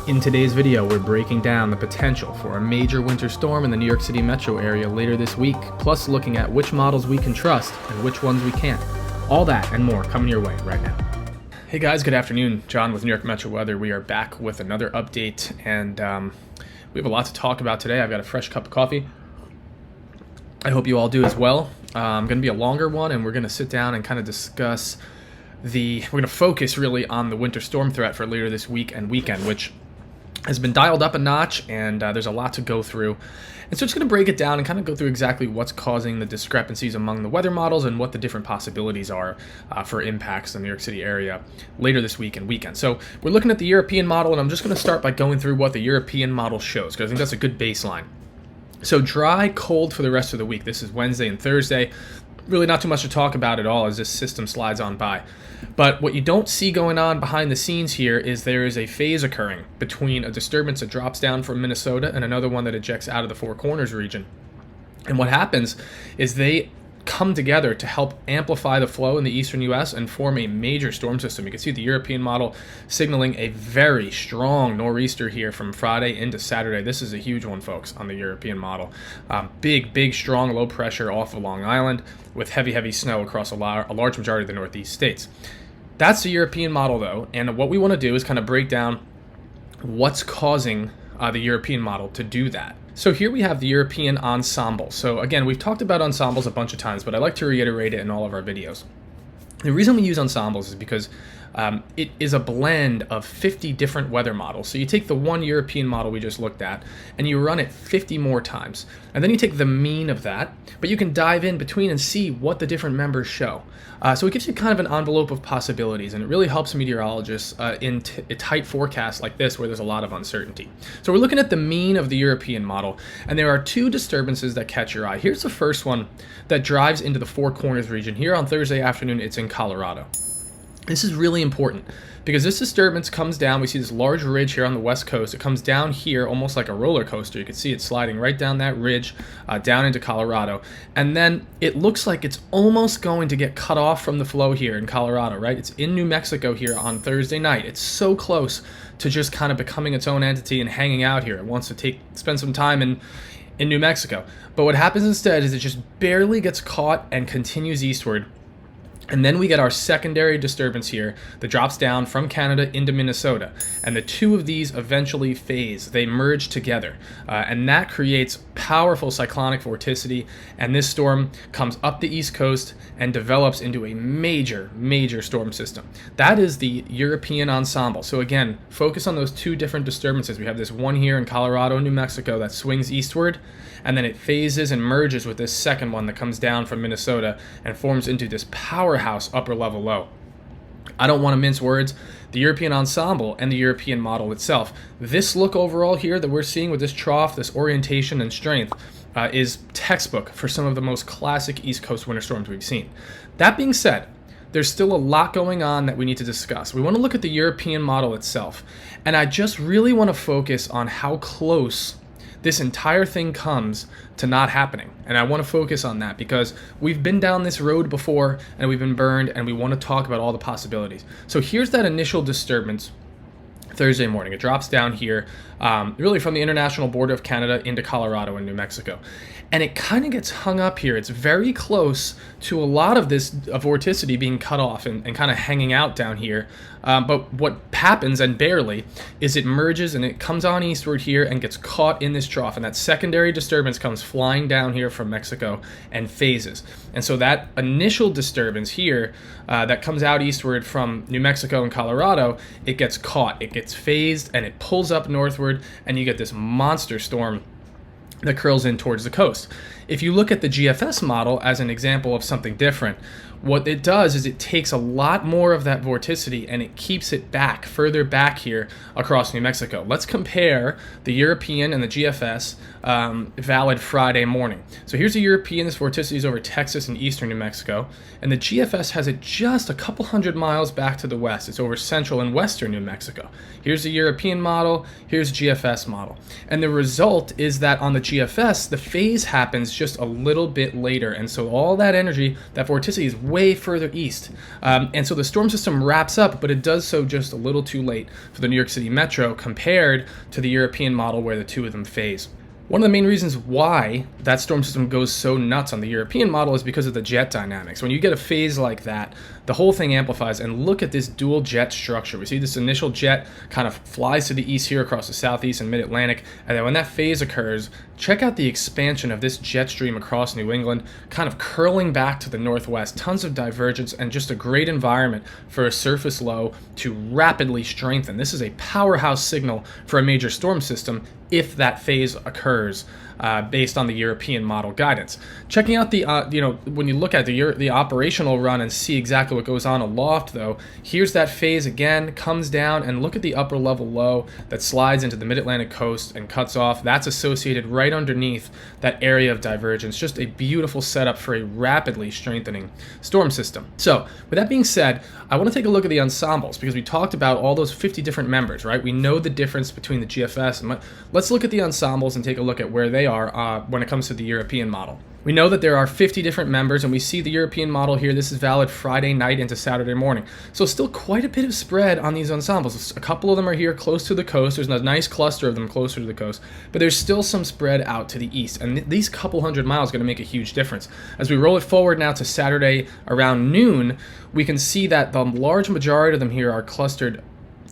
In today's video, we're breaking down the potential for a major winter storm in the New York City metro area later this week, plus looking at which models we can trust and which ones we can't. All that and more coming your way right now. Hey guys, good afternoon. John with New York Metro Weather. We are back with another update, and we have a lot to talk about today. I've got a fresh cup of coffee. I hope you all do as well. Going to be a longer one, and we're going to sit down and kind of discuss we're going to focus really on the winter storm threat for later this week and weekend, which has been dialed up a notch, and there's a lot to go through. And so it's going to break it down and kind of go through exactly what's causing the discrepancies among the weather models and what the different possibilities are for impacts in the New York City area later this week and weekend. So we're looking at the European model, and I'm just going to start by going through what the European model shows, because I think that's a good baseline. So dry, cold for the rest of the week. This is Wednesday and Thursday. Really not too much to talk about at all as this system slides on by. But what you don't see going on behind the scenes here is there is a phase occurring between a disturbance that drops down from Minnesota and another one that ejects out of the Four Corners region. And what happens is they come together to help amplify the flow in the eastern U.S. and form a major storm system. You can see the European model signaling a very strong nor'easter here from Friday into Saturday. This is a huge one, folks, on the European model. Big, strong low pressure off of Long Island with heavy snow across a large majority of the Northeast states. That's the European model, though, and what we want to do is kind of break down what's causing the European model to do that. So here we have the European ensemble. So again, we've talked about ensembles a bunch of times, but I like to reiterate it in all of our videos. The reason we use ensembles is because it is a blend of 50 different weather models. So you take the one European model we just looked at and you run it 50 more times. And then you take the mean of that, but you can dive in between and see what the different members show. So it gives you kind of an envelope of possibilities, and it really helps meteorologists in a tight forecast like this where there's a lot of uncertainty. So we're looking at the mean of the European model, and there are two disturbances that catch your eye. Here's the first one that drives into the Four Corners region. Here on Thursday afternoon, it's in Colorado. This is really important because this disturbance comes down. We see this large ridge here on the west coast. It comes down here almost like a roller coaster. You can see it sliding right down that ridge down into Colorado. And then it looks like it's almost going to get cut off from the flow here in Colorado, right? It's in New Mexico here on Thursday night. It's so close to just kind of becoming its own entity and hanging out here. It wants to spend some time in New Mexico. But what happens instead is it just barely gets caught and continues eastward. And then we get our secondary disturbance here that drops down from Canada into Minnesota. And the two of these eventually phase. They merge together. And that creates powerful cyclonic vorticity. And this storm comes up the East Coast and develops into a major storm system. That is the European ensemble. So again, focus on those two different disturbances. We have this one here in Colorado and New Mexico that swings eastward. And then it phases and merges with this second one that comes down from Minnesota and forms into this powerhouse upper level low. I don't want to mince words. The European ensemble and the European model itself, this look overall here that we're seeing with this trough, this orientation and strength, is textbook for some of the most classic East Coast winter storms we've seen. That being said, there's still a lot going on that we need to discuss. We want to look at the European model itself, and I just really want to focus on how close this entire thing comes to not happening. And I want to focus on that because we've been down this road before and we've been burned, and we want to talk about all the possibilities. So here's that initial disturbance Thursday morning. It drops down here, really from the international border of Canada into Colorado and New Mexico. And it kind of gets hung up here. It's very close to a lot of this vorticity being cut off and kind of hanging out down here. But what happens, and barely, is it merges and it comes on eastward here and gets caught in this trough. And that secondary disturbance comes flying down here from Mexico and phases. And so that initial disturbance here that comes out eastward from New Mexico and Colorado, it gets caught, it gets phased, and it pulls up northward, and you get this monster storm that curls in towards the coast. If you look at the GFS model as an example of something different, what it does is it takes a lot more of that vorticity and it keeps it back, further back here across New Mexico. Let's compare the European and the GFS valid Friday morning. So here's the European, this vorticity is over Texas and eastern New Mexico, and the GFS has it just a couple hundred miles back to the west. It's over central and western New Mexico. Here's the European model, here's GFS model. And the result is that on the GFS, the phase happens just a little bit later, and so all that energy, that vorticity is way further east. And so the storm system wraps up, but it does so just a little too late for the New York City Metro compared to the European model where the two of them phase. One of the main reasons why that storm system goes so nuts on the European model is because of the jet dynamics. When you get a phase like that, the whole thing amplifies, and look at this dual jet structure. We see this initial jet kind of flies to the east here across the southeast and mid-Atlantic, and then when that phase occurs, check out the expansion of this jet stream across New England, kind of curling back to the northwest, tons of divergence, and just a great environment for a surface low to rapidly strengthen. This is a powerhouse signal for a major storm system if that phase occurs based on the European model guidance. Checking out the, when you look at the operational run and see exactly what goes on aloft though, here's that phase again, comes down, and look at the upper level low that slides into the mid-Atlantic coast and cuts off. That's associated right underneath that area of divergence. Just a beautiful setup for a rapidly strengthening storm system. So with that being said, I want to take a look at the ensembles because we talked about all those 50 different members, right? We know the difference between the GFS and let's look at the ensembles and take a look at where they are when it comes to the European model. We know that there are 50 different members, and we see the European model here. This is valid Friday night into Saturday morning. So still quite a bit of spread on these ensembles. A couple of them are here close to the coast. There's a nice cluster of them closer to the coast, but there's still some spread out to the east. And these couple hundred miles are going to make a huge difference. As we roll it forward now to Saturday around noon, we can see that the large majority of them here are clustered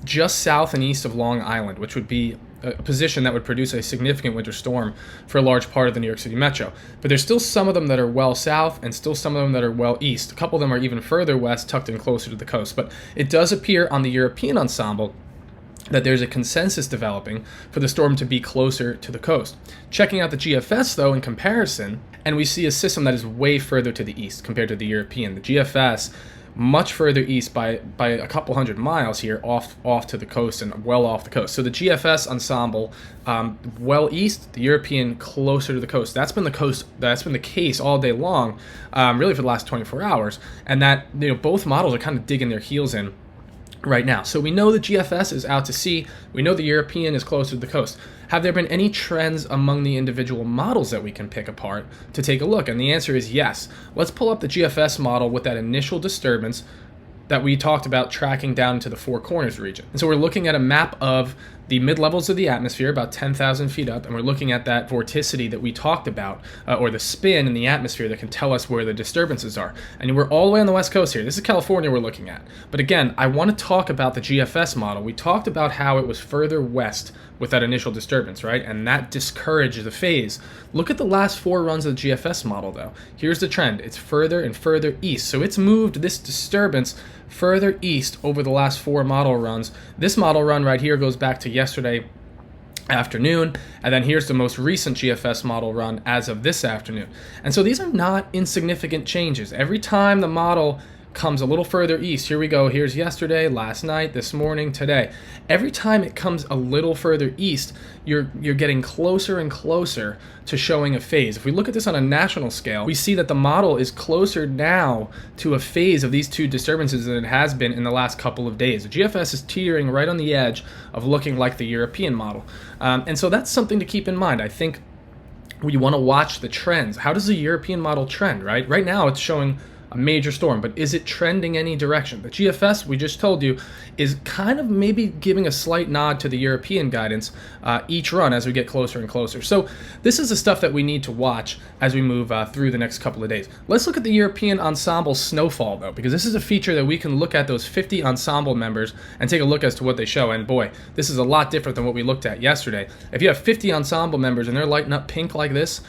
just south and east of Long Island, which would be a position that would produce a significant winter storm for a large part of the New York City Metro. But there's still some of them that are well south and still some of them that are well east. A couple of them are even further west, tucked in closer to the coast. But it does appear on the European ensemble that there's a consensus developing for the storm to be closer to the coast. Checking out the GFS though in comparison, and we see a system that is way further to the east compared to the European. The GFS much further east by a couple hundred miles here off to the coast and well off the coast. So the GFS ensemble well east, the European closer to the coast. That's been the case all day long, really for the last 24 hours. And that both models are kind of digging their heels in right now. So we know the GFS is out to sea. We know the European is closer to the coast. Have there been any trends among the individual models that we can pick apart to take a look? And the answer is yes. Let's pull up the GFS model with that initial disturbance that we talked about tracking down to the Four Corners region. And so we're looking at a map of the mid-levels of the atmosphere, about 10,000 feet up, and we're looking at that vorticity that we talked about, or the spin in the atmosphere that can tell us where the disturbances are. And we're all the way on the west coast here. This is California we're looking at. But again, I want to talk about the GFS model. We talked about how it was further west with that initial disturbance, right? And that discouraged the phase. Look at the last 4 runs of the GFS model, though. Here's the trend. It's further and further east. So it's moved this disturbance further east over the last 4 model runs. This model run right here goes back to yesterday afternoon, and then here's the most recent GFS model run as of this afternoon. And so these are not insignificant changes. Every time the model comes a little further east, here we go, here's yesterday, last night, this morning, today. Every time it comes a little further east, you're getting closer and closer to showing a phase. If we look at this on a national scale, we see that the model is closer now to a phase of these 2 disturbances than it has been in the last couple of days. The GFS is teetering right on the edge of looking like the European model. And so that's something to keep in mind. I think we want to watch the trends. How does the European model trend, right? Right now it's showing a major storm, but is it trending any direction? The GFS, we just told you, is kind of maybe giving a slight nod to the European guidance each run as we get closer and closer. So this is the stuff that we need to watch as we move through the next couple of days. Let's look at the European ensemble snowfall though, because this is a feature that we can look at those 50 ensemble members and take a look as to what they show. And boy, this is a lot different than what we looked at yesterday. If you have 50 ensemble members and they're lighting up pink like this,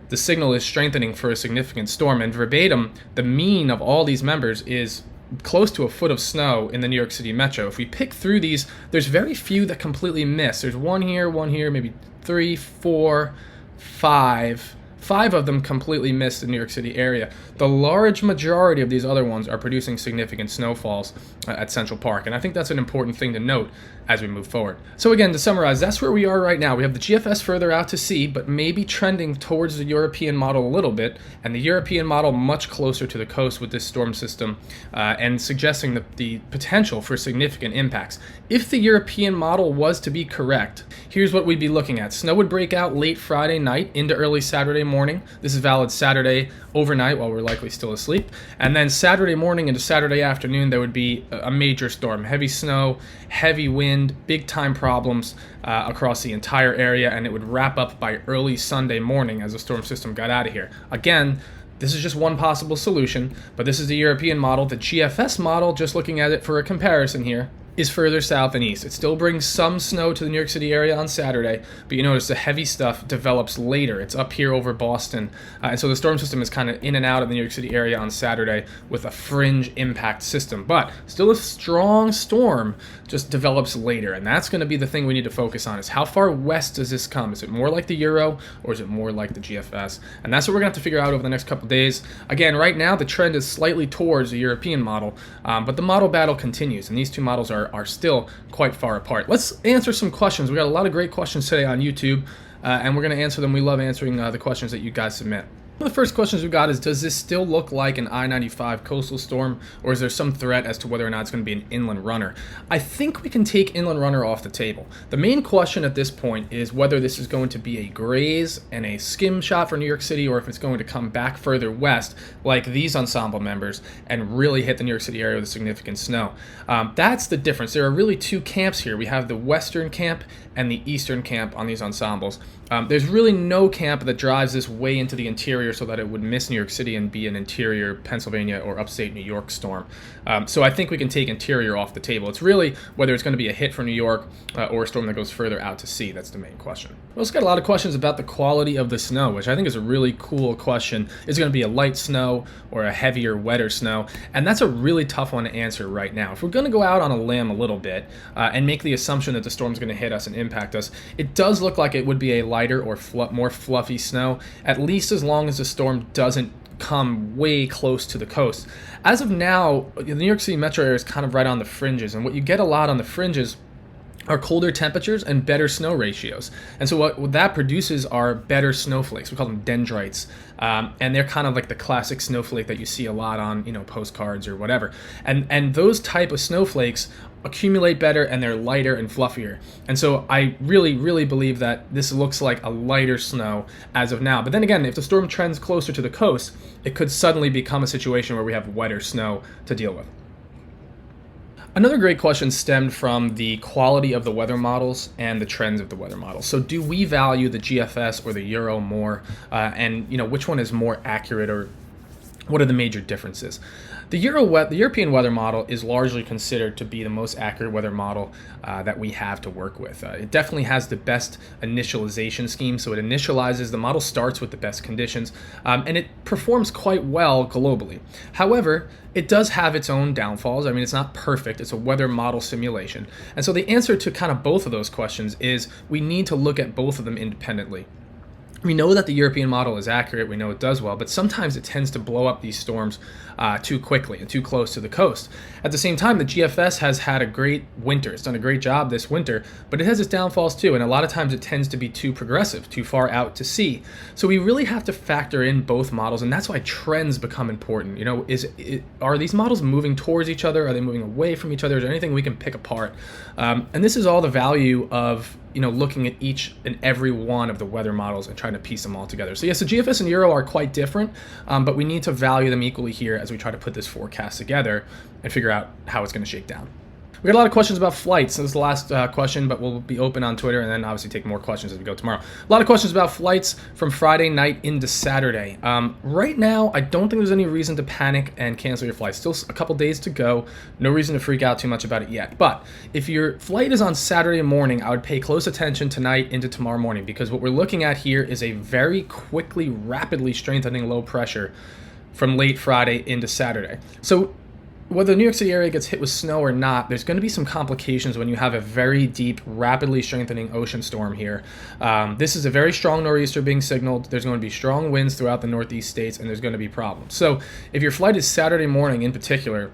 the signal is strengthening for a significant storm. And verbatim, the mean of all these members is close to a foot of snow in the New York City Metro. If we pick through these, there's very few that completely miss. There's one here, maybe 3, 4, 5. 5 of them completely missed the New York City area. The large majority of these other ones are producing significant snowfalls at Central Park, and I think that's an important thing to note as we move forward. So again, to summarize, that's where we are right now. We have the GFS further out to sea, but maybe trending towards the European model a little bit, and the European model much closer to the coast with this storm system, and suggesting the potential for significant impacts. If the European model was to be correct, here's what we'd be looking at. Snow would break out late Friday night into early Saturday morning. morning. This is valid Saturday overnight while we're likely still asleep. And then Saturday morning into Saturday afternoon, there would be a major storm, heavy snow, heavy wind, big time problems across the entire area. And it would wrap up by early Sunday morning as the storm system got out of here. Again, this is just one possible solution, but this is the European model. The GFS model, just looking at it for a comparison here, is further south and east. It still brings some snow to the New York City area on Saturday, but you notice the heavy stuff develops later. It's up here over Boston, and so the storm system is kind of in and out of the New York City area on Saturday with a fringe impact system, but still a strong storm just develops later, and that's going to be the thing we need to focus on, is how far west does this come? Is it more like the Euro, or is it more like the GFS? And that's what we're going to have to figure out over the next couple days. Again, right now the trend is slightly towards the European model, but the model battle continues, and these two models are still quite far apart. Let's answer some questions. We got a lot of great questions today on YouTube, and we're going to answer them. We love answering the questions that you guys submit. One of the first questions we got is, does this still look like an I-95 coastal storm, or is there some threat as to whether or not it's going to be an inland runner? I think we can take inland runner off the table. The main question at this point is whether this is going to be a graze and a skim shot for New York City, or if it's going to come back further west like these ensemble members and really hit the New York City area with significant snow. That's the difference. There are really two camps here. We have the western camp and the eastern camp on these ensembles. There's really no camp that drives this way into the interior so that it would miss New York City and be an interior Pennsylvania or upstate New York storm. So I think we can take interior off the table. It's really whether it's going to be a hit for New York or a storm that goes further out to sea. That's the main question. We also got a lot of questions about the quality of the snow, which I think is a really cool question. Is it going to be a light snow or a heavier, wetter snow? And that's a really tough one to answer right now. If we're going to go out on a limb a little bit and make the assumption that the storm's going to hit us and impact us, it does look like it would be a lighter or more fluffy snow, at least as long as the storm doesn't come way close to the coast. As of now, the New York City metro area is kind of right on the fringes, and what you get a lot on the fringes are colder temperatures and better snow ratios. And so what that produces are better snowflakes. We call them dendrites. And they're kind of like the classic snowflake that you see a lot on, postcards or whatever. And those type of snowflakes accumulate better, and they're lighter and fluffier. And so I really, really believe that this looks like a lighter snow as of now. But then again, if the storm trends closer to the coast, it could suddenly become a situation where we have wetter snow to deal with. Another great question stemmed from the quality of the weather models and the trends of the weather models. So do we value the GFS or the Euro more? And which one is more accurate, or what are the major differences? The European weather model is largely considered to be the most accurate weather model that we have to work with. It definitely has the best initialization scheme, so it initializes, the model starts with the best conditions, and it performs quite well globally. However, it does have its own downfalls. I mean, it's not perfect. It's a weather model simulation. And so the answer to kind of both of those questions is we need to look at both of them independently. We know that the European model is accurate, we know it does well, but sometimes it tends to blow up these storms too quickly and too close to the coast. At the same time, the GFS has had a great winter. It's done a great job this winter, but it has its downfalls too, and a lot of times it tends to be too progressive, too far out to sea. So we really have to factor in both models, and that's why trends become important. Are these models moving towards each other? Are they moving away from each other? Is there anything we can pick apart? And this is all the value of looking at each and every one of the weather models and trying to piece them all together. So yes, the GFS and Euro are quite different, but we need to value them equally here as we try to put this forecast together and figure out how it's going to shake down. We got a lot of questions about flights. This is the last question, but we'll be open on Twitter and then obviously take more questions as we go tomorrow. A lot of questions about flights from Friday night into Saturday. Right now, I don't think there's any reason to panic and cancel your flight. Still a couple days to go. No reason to freak out too much about it yet. But if your flight is on Saturday morning, I would pay close attention tonight into tomorrow morning, because what we're looking at here is a very quickly, rapidly strengthening low pressure from late Friday into Saturday. So whether the New York City area gets hit with snow or not, there's going to be some complications when you have a very deep, rapidly strengthening ocean storm here. This is a very strong nor'easter being signaled. There's going to be strong winds throughout the Northeast states, and there's going to be problems. So if your flight is Saturday morning in particular,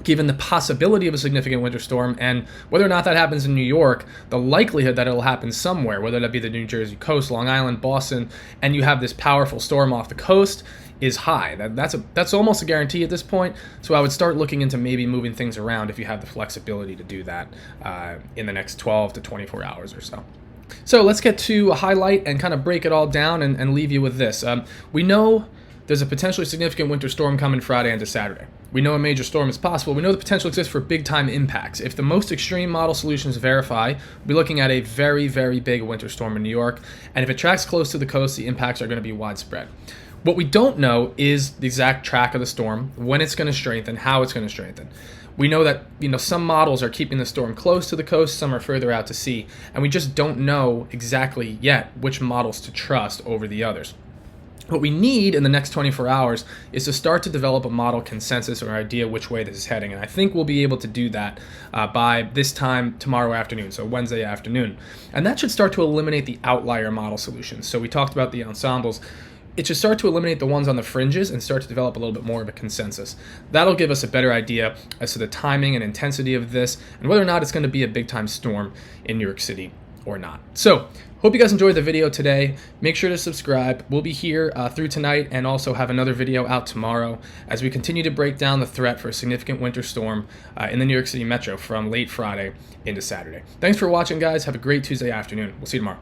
given the possibility of a significant winter storm, and whether or not that happens in New York, the likelihood that it'll happen somewhere, whether that be the New Jersey coast, Long Island, Boston, and you have this powerful storm off the coast, is high. That's almost a guarantee at this point. So I would start looking into maybe moving things around if you have the flexibility to do that in the next 12 to 24 hours or so. So let's get to a highlight and kind of break it all down and leave you with this. We know there's a potentially significant winter storm coming Friday into Saturday. We know a major storm is possible. We know the potential exists for big-time impacts. If the most extreme model solutions verify, we'll be looking at a very, very big winter storm in New York. And if it tracks close to the coast, the impacts are going to be widespread. What we don't know is the exact track of the storm, when it's going to strengthen, how it's going to strengthen. We know that some models are keeping the storm close to the coast, some are further out to sea, and we just don't know exactly yet which models to trust over the others. What we need in the next 24 hours is to start to develop a model consensus or idea which way this is heading, and I think we'll be able to do that by this time tomorrow afternoon, so Wednesday afternoon. And that should start to eliminate the outlier model solutions. So we talked about the ensembles. It should start to eliminate the ones on the fringes and start to develop a little bit more of a consensus. That'll give us a better idea as to the timing and intensity of this and whether or not it's going to be a big-time storm in New York City or not. So, hope you guys enjoyed the video today. Make sure to subscribe. We'll be here through tonight and also have another video out tomorrow as we continue to break down the threat for a significant winter storm in the New York City metro from late Friday into Saturday. Thanks for watching, guys. Have a great Tuesday afternoon. We'll see you tomorrow.